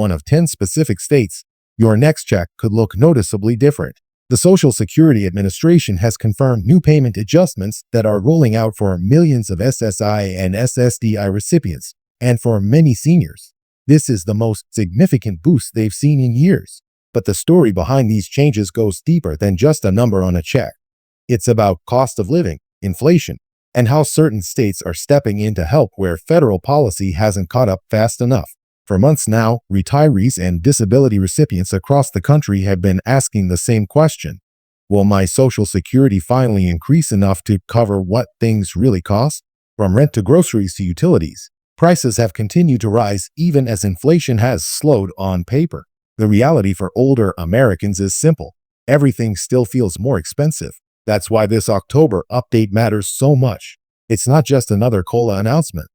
one of 10 specific states, your next check could look noticeably different. The Social Security Administration has confirmed new payment adjustments that are rolling out for millions of SSI and SSDI recipients, and for many seniors. This is the most significant boost they've seen in years. But the story behind these changes goes deeper than just a number on a check. It's about cost of living, inflation, and how certain states are stepping in to help where federal policy hasn't caught up fast enough. For months now, retirees and disability recipients across the country have been asking the same question. Will my Social Security finally increase enough to cover what things really cost? From rent to groceries to utilities, prices have continued to rise even as inflation has slowed on paper. The reality for older Americans is simple. Everything still feels more expensive. That's why this October update matters so much. It's not just another COLA announcement.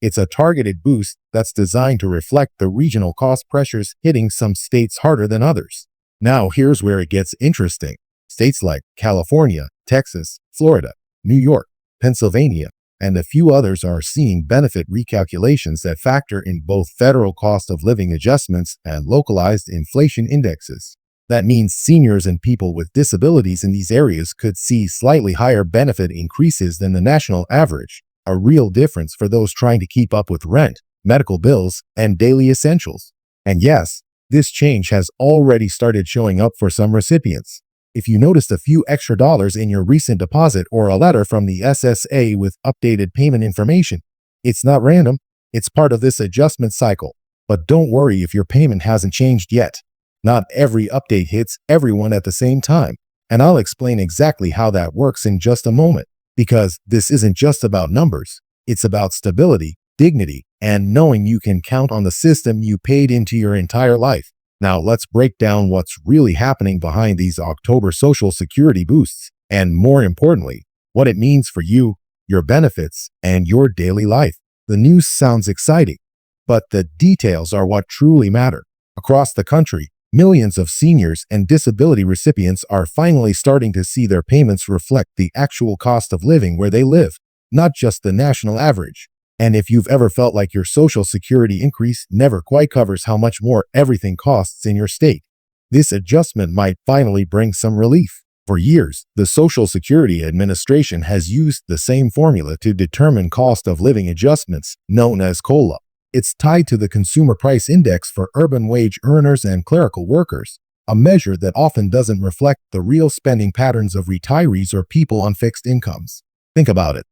It's a targeted boost that's designed to reflect the regional cost pressures hitting some states harder than others. Now, here's where it gets interesting. States like California, Texas, Florida, New York, Pennsylvania, and a few others are seeing benefit recalculations that factor in both federal cost of living adjustments and localized inflation indexes. That means seniors and people with disabilities in these areas could see slightly higher benefit increases than the national average, a real difference for those trying to keep up with rent, medical bills, and daily essentials. And yes, this change has already started showing up for some recipients. If you noticed a few extra dollars in your recent deposit or a letter from the SSA with updated payment information, it's not random, it's part of this adjustment cycle. But don't worry if your payment hasn't changed yet. Not every update hits everyone at the same time, and I'll explain exactly how that works in just a moment. Because this isn't just about numbers, it's about stability, dignity, and knowing you can count on the system you paid into your entire life. Now let's break down what's really happening behind these October Social Security boosts, and more importantly, what it means for you, your benefits, and your daily life. The news sounds exciting, but the details are what truly matter. Across the country, millions of seniors and disability recipients are finally starting to see their payments reflect the actual cost of living where they live, not just the national average. And if you've ever felt like your Social Security increase never quite covers how much more everything costs in your state, this adjustment might finally bring some relief. For years, the Social Security Administration has used the same formula to determine cost of living adjustments, known as COLA. It's tied to the Consumer Price Index for urban wage earners and clerical workers, a measure that often doesn't reflect the real spending patterns of retirees or people on fixed incomes. Think about it.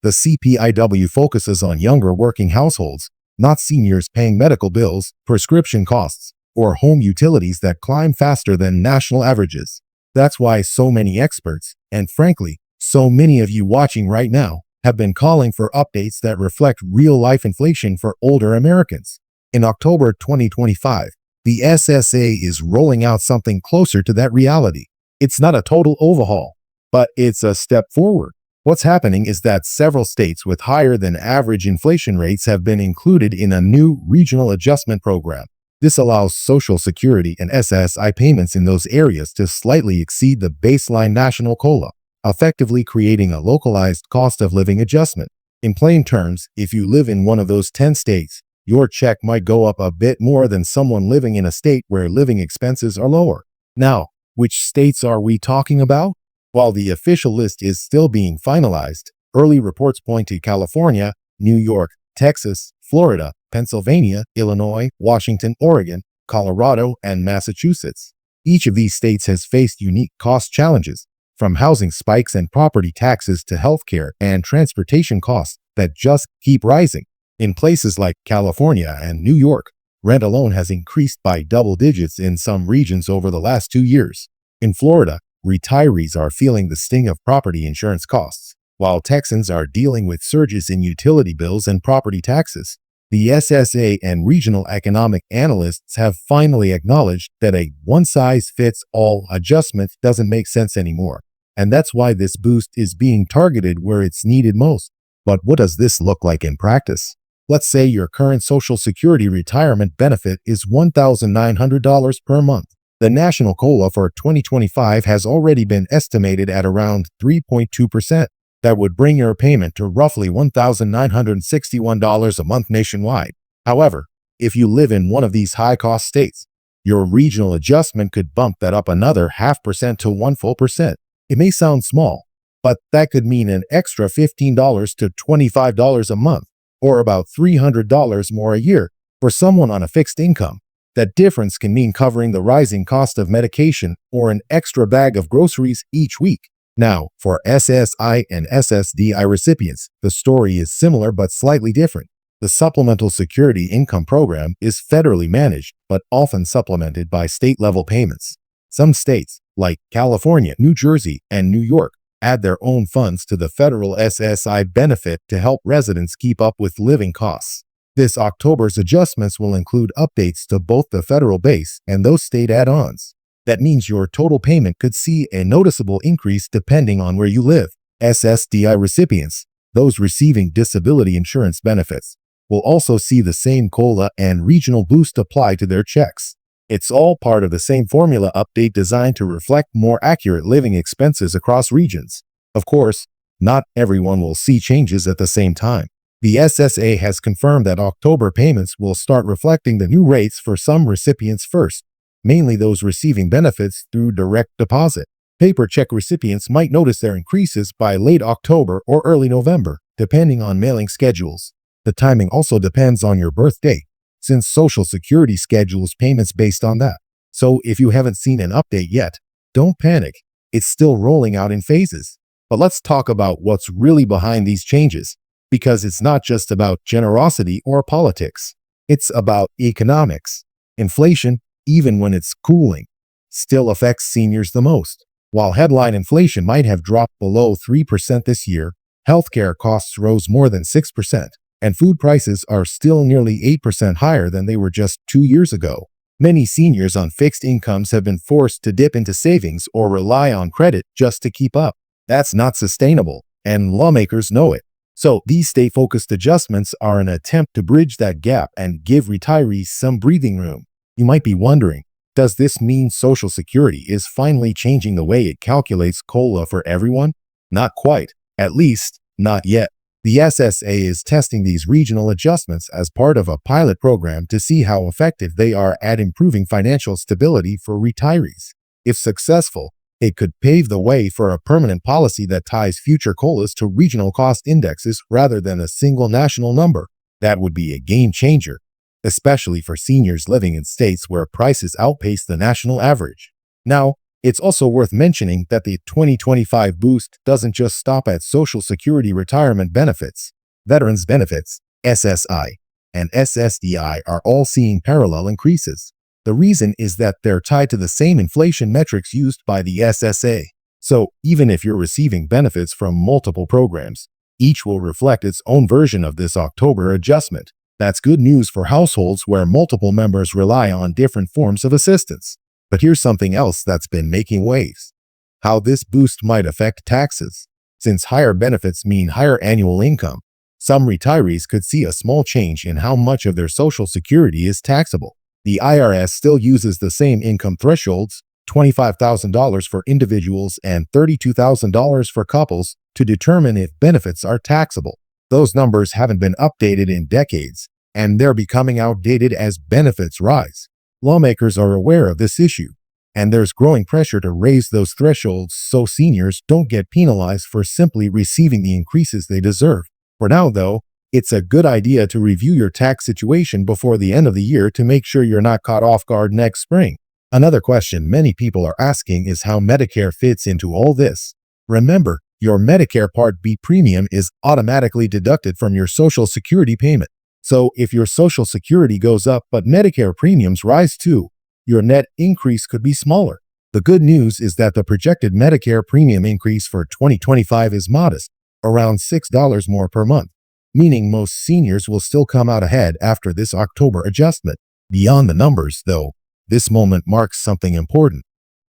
The CPIW focuses on younger working households, not seniors paying medical bills, prescription costs, or home utilities that climb faster than national averages. That's why so many experts, and frankly, so many of you watching right now, have been calling for updates that reflect real-life inflation for older Americans. In October 2025, the SSA is rolling out something closer to that reality. It's not a total overhaul, but it's a step forward. What's happening is that several states with higher than average inflation rates have been included in a new regional adjustment program. This allows Social Security and SSI payments in those areas to slightly exceed the baseline national COLA, effectively creating a localized cost of living adjustment. In plain terms, if you live in one of those 10 states, your check might go up a bit more than someone living in a state where living expenses are lower. Now, which states are we talking about? While the official list is still being finalized, early reports point to California, New York, Texas, Florida, Pennsylvania, Illinois, Washington, Oregon, Colorado, and Massachusetts. Each of these states has faced unique cost challenges, from housing spikes and property taxes to healthcare and transportation costs that just keep rising. In places like California and New York, rent alone has increased by double digits in some regions over the last 2 years. In Florida, retirees are feeling the sting of property insurance costs, while Texans are dealing with surges in utility bills and property taxes. The SSA and regional economic analysts have finally acknowledged that a one-size-fits-all adjustment doesn't make sense anymore. And that's why this boost is being targeted where it's needed most. But what does this look like in practice? Let's say your current Social Security retirement benefit is $1,900 per month. The national COLA for 2025 has already been estimated at around 3.2%. That would bring your payment to roughly $1,961 a month nationwide. However, If you live in one of these high-cost states, your regional adjustment could bump that up another 0.5% to 1%. It may sound small, but that could mean an extra $15 to $25 a month, or about $300 more a year for someone on a fixed income. That difference can mean covering the rising cost of medication or an extra bag of groceries each week. Now, for SSI and SSDI recipients, the story is similar but slightly different. The Supplemental Security Income Program is federally managed, but often supplemented by state-level payments. Some states, like California, New Jersey, and New York, add their own funds to the federal SSI benefit to help residents keep up with living costs. This October's adjustments will include updates to both the federal base and those state add-ons. That means your total payment could see a noticeable increase depending on where you live. SSDI recipients, those receiving disability insurance benefits, will also see the same COLA and regional boost apply to their checks. It's all part of the same formula update designed to reflect more accurate living expenses across regions. Of course, not everyone will see changes at the same time. The SSA has confirmed that October payments will start reflecting the new rates for some recipients first, mainly those receiving benefits through direct deposit. Paper check recipients might notice their increases by late October or early November, depending on mailing schedules. The timing also depends on your birth date, since Social Security schedules payments based on that. So if you haven't seen an update yet, don't panic. It's still rolling out in phases. But let's talk about what's really behind these changes, because it's not just about generosity or politics. It's about economics. Inflation, even when it's cooling, still affects seniors the most. While headline inflation might have dropped below 3% this year, healthcare costs rose more than 6%. And food prices are still nearly 8% higher than they were just 2 years ago. Many seniors on fixed incomes have been forced to dip into savings or rely on credit just to keep up. That's not sustainable, and lawmakers know it. So these state-focused adjustments are an attempt to bridge that gap and give retirees some breathing room. You might be wondering, does this mean Social Security is finally changing the way it calculates COLA for everyone? Not quite, at least not yet. The SSA is testing these regional adjustments as part of a pilot program to see how effective they are at improving financial stability for retirees. If successful, it could pave the way for a permanent policy that ties future COLAs to regional cost indexes rather than a single national number. That would be a game changer, especially for seniors living in states where prices outpace the national average. Now, it's also worth mentioning that the 2025 boost doesn't just stop at Social Security retirement benefits. Veterans benefits, SSI, and SSDI are all seeing parallel increases. The reason is that they're tied to the same inflation metrics used by the SSA. So even if you're receiving benefits from multiple programs, each will reflect its own version of this October adjustment. That's good news for households where multiple members rely on different forms of assistance. But here's something else that's been making waves: how this boost might affect taxes. Since higher benefits mean higher annual income, some retirees could see a small change in how much of their Social Security is taxable. The IRS still uses the same income thresholds, $25,000 for individuals and $32,000 for couples, to determine if benefits are taxable. Those numbers haven't been updated in decades, and they're becoming outdated as benefits rise. Lawmakers are aware of this issue, and there's growing pressure to raise those thresholds so seniors don't get penalized for simply receiving the increases they deserve. For now, though, it's a good idea to review your tax situation before the end of the year to make sure you're not caught off guard next spring. Another question many people are asking is how Medicare fits into all this. Remember, your Medicare Part B premium is automatically deducted from your Social Security payment. So if your Social Security goes up but Medicare premiums rise too, your net increase could be smaller. The good news is that the projected Medicare premium increase for 2025 is modest, around $6 more per month, meaning most seniors will still come out ahead after this October adjustment. Beyond the numbers, though, this moment marks something important: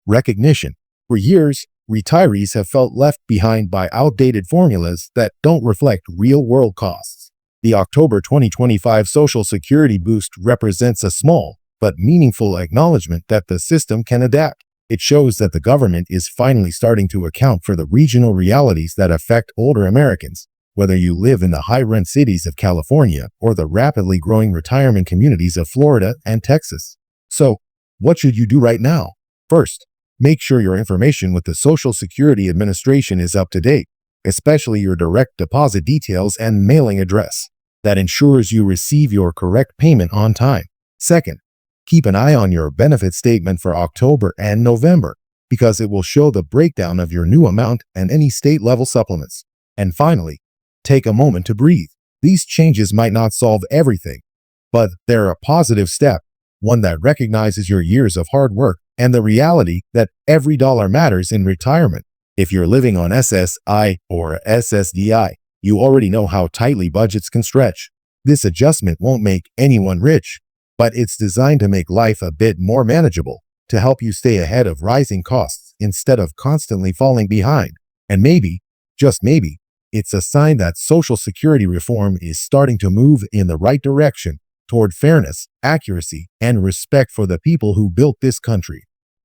recognition. For years, retirees have felt left behind by outdated formulas that don't reflect real-world costs. The October 2025 Social Security boost represents a small but meaningful acknowledgement that the system can adapt. It shows that the government is finally starting to account for the regional realities that affect older Americans. whether you live in the high-rent cities of California or the rapidly growing retirement communities of Florida and Texas. So, what should you do right now? First, make sure your information with the Social Security Administration is up to date, especially your direct deposit details and mailing address. That ensures you receive your correct payment on time. Second, keep an eye on your benefit statement for October and November, because it will show the breakdown of your new amount and any state-level supplements. And finally, take a moment to breathe. These changes might not solve everything, but they're a positive step, one that recognizes your years of hard work and the reality that every dollar matters in retirement. If you're living on SSI or SSDI, you already know how tightly budgets can stretch. This adjustment won't make anyone rich, but it's designed to make life a bit more manageable, to help you stay ahead of rising costs instead of constantly falling behind. And maybe, just maybe, it's a sign that Social Security reform is starting to move in the right direction toward fairness, accuracy, and respect for the people who built this country.